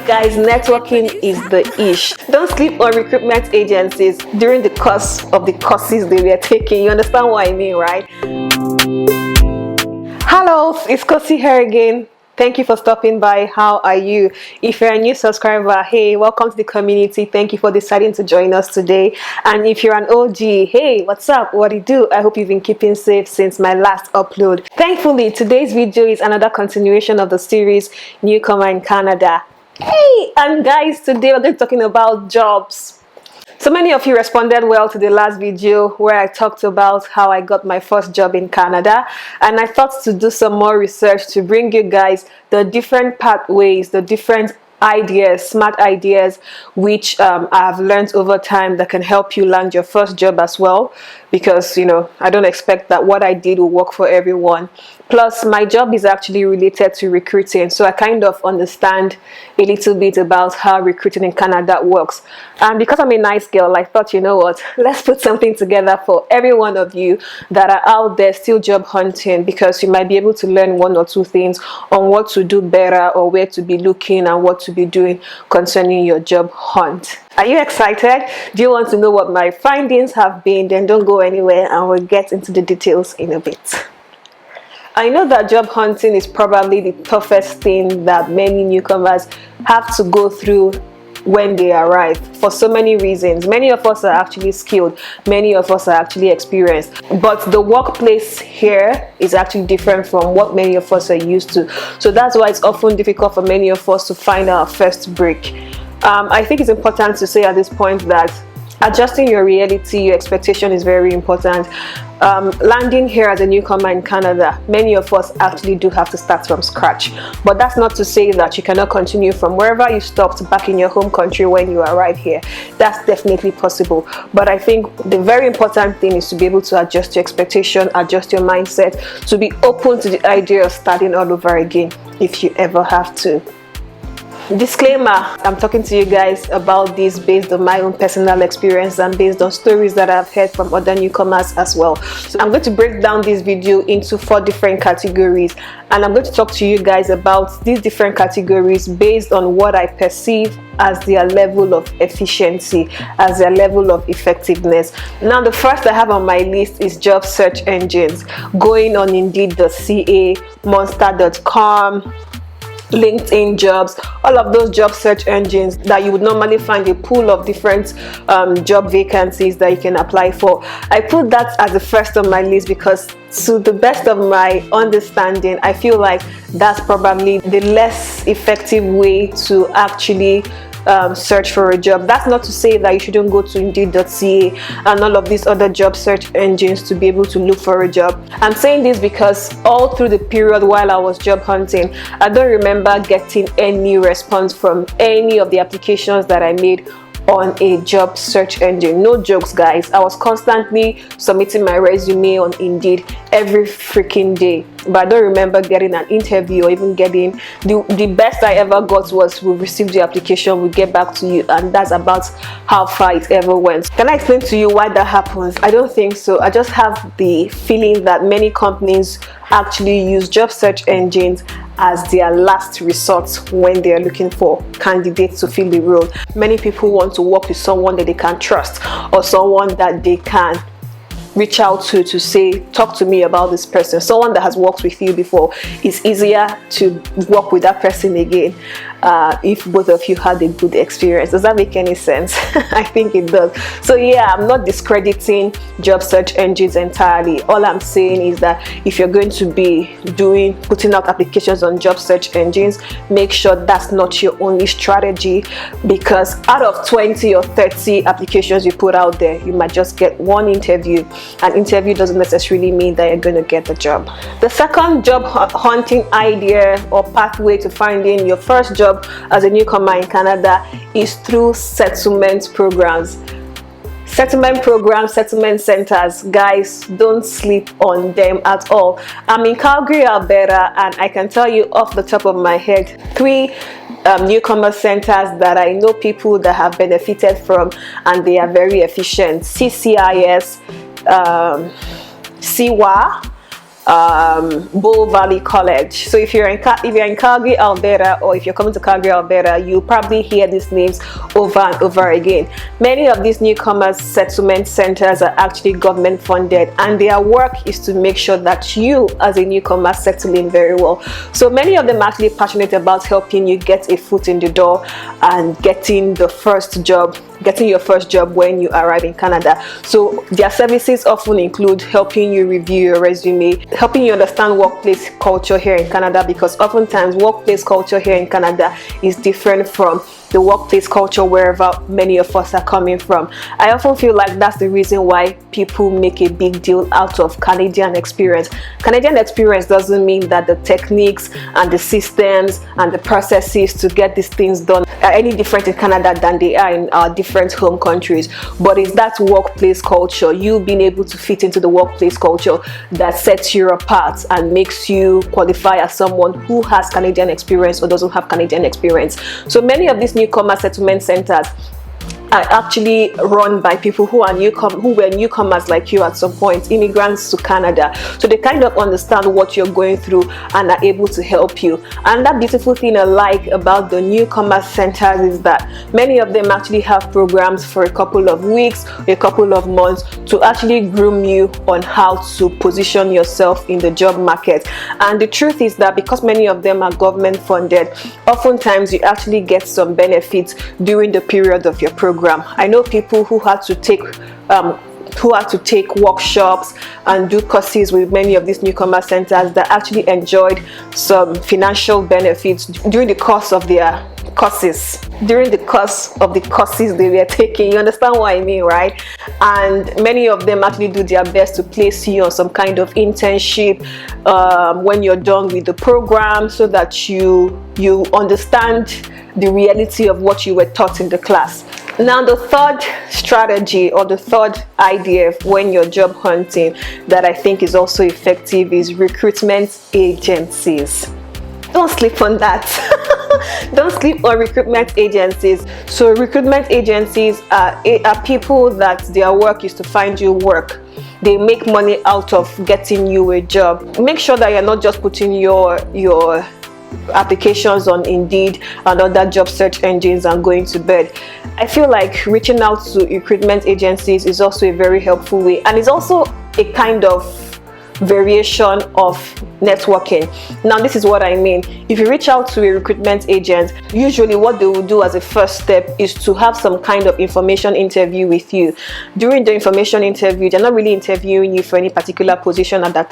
Guys, networking is the ish. Don't sleep on recruitment agencies during the course of the courses they were taking. You understand what I mean, right? Hello, it's Kosi here again. Thank you for stopping by. How are you? If you're a new subscriber, hey, welcome to the community. Thank you for deciding to join us today. And if you're an OG, hey, what's up? What do you do? I hope you've been keeping safe since my last upload. Thankfully, today's video is another continuation of the series Newcomer in Canada. Hey, and guys, today we're going to be talking about jobs. So many of you responded well to the last video where I talked about how I got my first job in Canada, and I thought to do some more research to bring you guys the different pathways, the different ideas, smart ideas which I've learned over time that can help you land your first job as well, because I don't expect that what I did will work for everyone. Plus, my job is actually related to recruiting, so I kind of understand a little bit about how recruiting in Canada works. And because I'm a nice girl, I thought, you know what, let's put something together for every one of you that are out there still job hunting, because you might be able to learn one or two things on what to do better or where to be looking and what to be doing concerning your job hunt. Are you excited? Do you want to know what my findings have been? Then don't go anywhere and we'll get into the details in a bit. I know that job hunting is probably the toughest thing that many newcomers have to go through when they arrive, for so many reasons. Many of us are actually skilled, many of us are actually experienced, but the workplace here is actually different from what many of us are used to. So that's why it's often difficult for many of us to find our first break. I think it's important to say at this point that adjusting your reality, your expectation is very important. Landing here as a newcomer in Canada, many of us actually do have to start from scratch, but that's not to say that you cannot continue from wherever you stopped back in your home country when you arrive here. That's definitely possible, but I think the very important thing is to be able to adjust your expectation, adjust your mindset, to be open to the idea of starting all over again if you ever have to. Disclaimer, I'm talking to you guys about this based on my own personal experience and based on stories that I've heard from other newcomers as well. So I'm going to break down this video into 4 different categories, and I'm going to talk to you guys about these different categories based on what I perceive as their level of efficiency, as their level of effectiveness. Now, the first I have on my list is job search engines. Going on Indeed.ca, Monster.com, LinkedIn Jobs, all of those job search engines that you would normally find a pool of different job vacancies that you can apply for. I put that as the first on my list because, to the best of my understanding, I feel like that's probably the less effective way to actually search for a job. That's not to say that you shouldn't go to Indeed.ca and all of these other job search engines to be able to look for a job. I'm saying this because all through the period while I was job hunting, I don't remember getting any response from any of the applications that I made on a job search engine. No jokes, guys. I was constantly submitting my resume on Indeed every freaking day, but I don't remember getting an interview or even getting the best I ever got was, we received the application, we'll get back to you, and that's about how far it ever went. Can I explain to you why that happens? I don't think so. I just have the feeling that many companies actually use job search engines as their last resort when they are looking for candidates to fill the role. Many people want to work with someone that they can trust, or someone that they can reach out to say, talk to me about this person. Someone that has worked with you before. It's easier to work with that person again if both of you had a good experience. Does that make any sense? I think it does. So yeah, I'm not discrediting job search engines entirely. All I'm saying is that if you're going to be putting out applications on job search engines, make sure that's not your only strategy, because out of 20 or 30 applications you put out there, you might just get one interview. An interview doesn't necessarily mean that you're going to get the job. The second job hunting idea or pathway to finding your first job as a newcomer in Canada is through settlement programs. Settlement programs, settlement centers, guys, don't sleep on them at all. I'm in Calgary, Alberta, and I can tell you off the top of my head 3 newcomer centers that I know people that have benefited from, and they are very efficient. CCIS, CWA, Bull Valley College. So if you're in Calgary, Alberta, or if you're coming to Calgary, Alberta, you probably hear these names over and over again. Many of these newcomers settlement centers are actually government funded, and their work is to make sure that you as a newcomer settle in very well. So many of them are actually passionate about helping you get a foot in the door and getting your first job when you arrive in Canada. So their services often include helping you review your resume, helping you understand workplace culture here in Canada, because oftentimes workplace culture here in Canada is different from the workplace culture wherever many of us are coming from. I often feel like that's the reason why people make a big deal out of Canadian experience. Canadian experience doesn't mean that the techniques and the systems and the processes to get these things done are any different in Canada than they are in our different home countries, but it's that workplace culture, you being able to fit into the workplace culture, that sets you apart and makes you qualify as someone who has Canadian experience or doesn't have Canadian experience. So many of these newcomer settlement centers are actually run by people who were newcomers like you at some point, immigrants to Canada. So they kind of understand what you're going through and are able to help you. And that beautiful thing I like about the newcomer centers is that many of them actually have programs for a couple of weeks, a couple of months, to actually groom you on how to position yourself in the job market. And the truth is that because many of them are government funded, oftentimes you actually get some benefits during the period of your program. I know people who had to take workshops and do courses with many of these newcomer centers that actually enjoyed some financial benefits during the course of their courses, they were taking. You understand what I mean, right? And many of them actually do their best to place you on some kind of internship when you're done with the program, so that you understand the reality of what you were taught in the class. Now, the third strategy or the third idea when you're job hunting that I think is also effective is recruitment agencies. Don't sleep on that. Don't sleep on recruitment agencies. So recruitment agencies are people that their work is to find you work. They make money out of getting you a job. Make sure that you're not just putting your applications on Indeed and other job search engines and going to bed. I feel like reaching out to recruitment agencies is also a very helpful way, and it's also a kind of variation of networking. Now, this is what I mean. If you reach out to a recruitment agent, usually what they will do as a first step is to have some kind of information interview with you. During the information interview, they're not really interviewing you for any particular position at the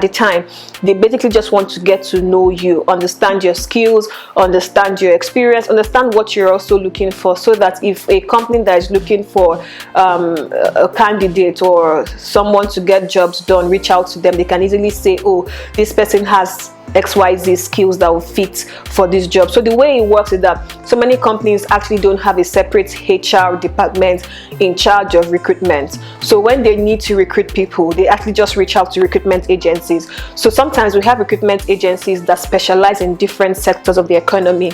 time. They basically just want to get to know you, understand your skills, understand your experience, understand what you're also looking for, so that if a company that is looking for a candidate or someone to get jobs done reach out to them, they can easily say, oh, this person has XYZ skills that will fit for this job. So the way it works is that so many companies actually don't have a separate HR department in charge of recruitment. So when they need to recruit people, they actually just reach out to recruitment agencies. So sometimes we have recruitment agencies that specialize in different sectors of the economy.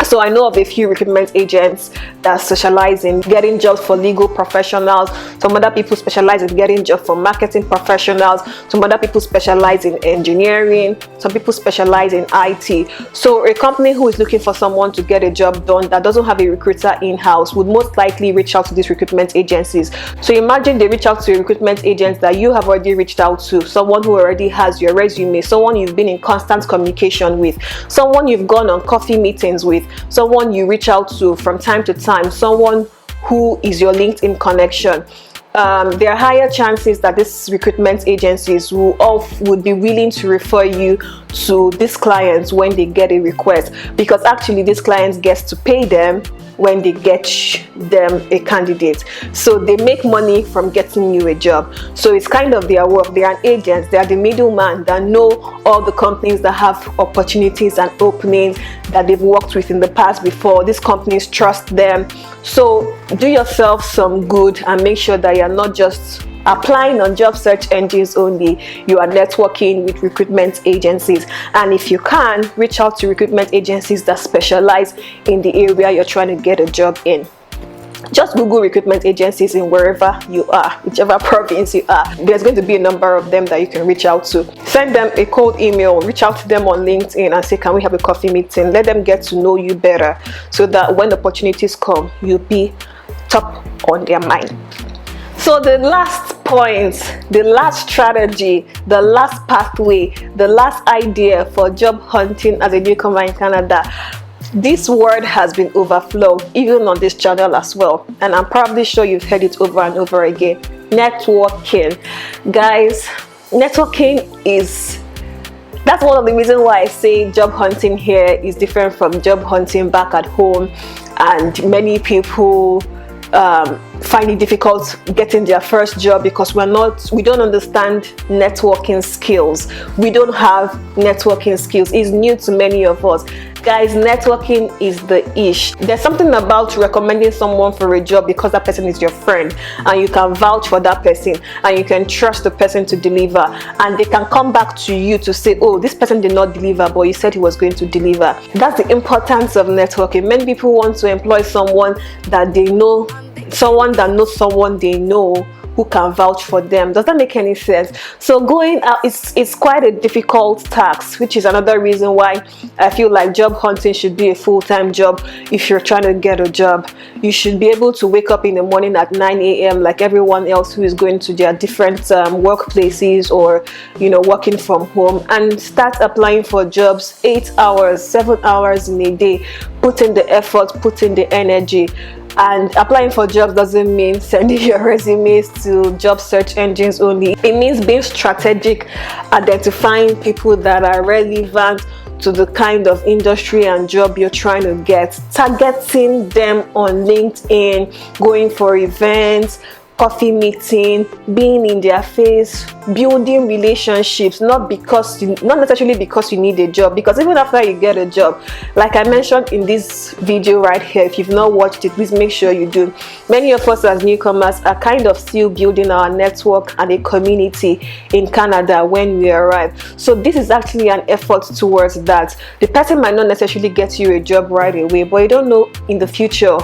So I know of a few recruitment agents that specialize in getting jobs for legal professionals. Some other people specialize in getting jobs for marketing professionals. Some other people specialize in engineering. Some people specialize in IT. So a company who is looking for someone to get a job done that doesn't have a recruiter in-house would most likely reach out to these recruitment agencies. So imagine they reach out to a recruitment agent that you have already reached out to, someone who already has your resume, someone you've been in constant communication with, someone you've gone on coffee meetings with, someone you reach out to from time to time, someone who is your LinkedIn connection. There are higher chances that these recruitment agencies would be willing to refer you to these clients when they get a request, because actually these clients get to pay them when they get them a candidate. So they make money from getting you a job. So it's kind of their work. They are agents. They are the middleman that know all the companies that have opportunities and openings that they've worked with in the past before. These companies trust them. So do yourself some good and make sure that you're not just applying on job search engines only. You are networking with recruitment agencies, and if you can, reach out to recruitment agencies that specialize in the area you're trying to get a job in. Just Google recruitment agencies in wherever you are, whichever province you are. There's going to be a number of them that you can reach out to. Send them a cold email, reach out to them on LinkedIn and say, can we have a coffee meeting? Let them get to know you better so that when opportunities come, you'll be top on their mind. So the last point, the last strategy, the last pathway, the last idea for job hunting as a newcomer in Canada. This word has been overflowed even on this channel as well, and I'm probably sure you've heard it over and over again. Networking. Guys, networking that's one of the reasons why I say job hunting here is different from job hunting back at home, and many people find it difficult getting their first job because we don't understand networking skills. We don't have networking skills. It's new to many of us. Guys, networking is the ish. There's something about recommending someone for a job because that person is your friend and you can vouch for that person and you can trust the person to deliver, and they can come back to you to say, oh, this person did not deliver, but he said he was going to deliver. That's the importance of networking. Many people want to employ someone that they know, someone that knows someone they know who can vouch for them. Does that make any sense? So going out, it's quite a difficult task, which is another reason why I feel like job hunting should be a full-time job. If you're trying to get a job, you should be able to wake up in the morning at 9 a.m. like everyone else who is going to their different workplaces or, you know, working from home, and start applying for jobs 8 hours, 7 hours in a day. Put in the effort, put in the energy. And applying for jobs doesn't mean sending your resumes to job search engines only. It means being strategic, identifying people that are relevant to the kind of industry and job you're trying to get, targeting them on LinkedIn, going for events, coffee meeting, being in their face, building relationships, not necessarily because you need a job, because even after you get a job, like I mentioned in this video right here, if you've not watched it, please make sure you do. Many of us as newcomers are kind of still building our network and a community in Canada when we arrive. So this is actually an effort towards that. The person might not necessarily get you a job right away, but you don't know in the future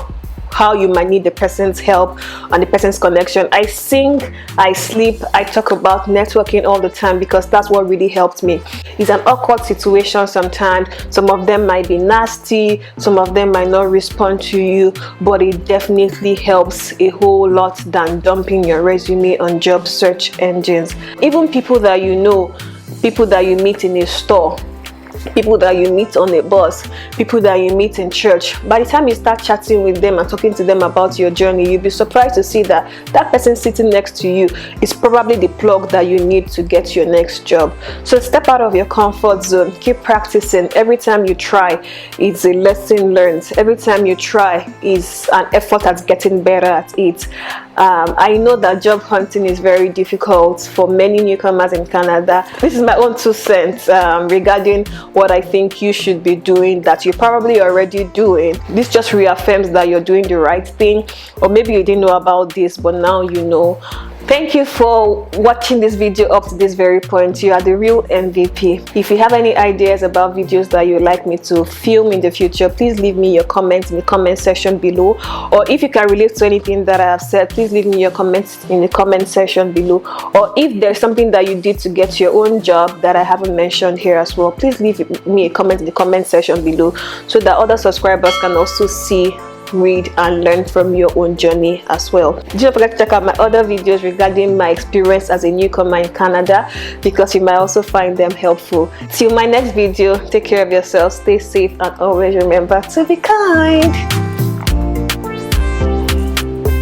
how you might need the person's help and the person's connection. I sing, I sleep, I talk about networking all the time because that's what really helped me. It's an awkward situation sometimes. Some of them might be nasty, some of them might not respond to you, but it definitely helps a whole lot than dumping your resume on job search engines. Even people that you know, people that you meet in a store, people that you meet on a bus, people that you meet in church, by the time you start chatting with them and talking to them about your journey, you'll be surprised to see that that person sitting next to you is probably the plug that you need to get your next job. So step out of your comfort zone, keep practicing. Every time you try, it's a lesson learned. Every time you try is an effort at getting better at it. I know that job hunting is very difficult for many newcomers in Canada. This is my own 2 cents regarding what I think you should be doing that you're probably already doing. This just reaffirms that you're doing the right thing, or maybe you didn't know about this, but now you know. Thank you for watching this video up to this very point. You are the real MVP. If you have any ideas about videos that you'd like me to film in the future, please leave me your comments in the comment section below. Or if you can relate to anything that I have said, please leave me your comments in the comment section below. Or if there's something that you did to get your own job that I haven't mentioned here as well, please leave me a comment in the comment section below so that other subscribers can also see, read and learn from your own journey as well. Don't forget to check out my other videos regarding my experience as a newcomer in Canada, because you might also find them helpful. Till my next video, take care of yourself, stay safe, and always remember to be kind.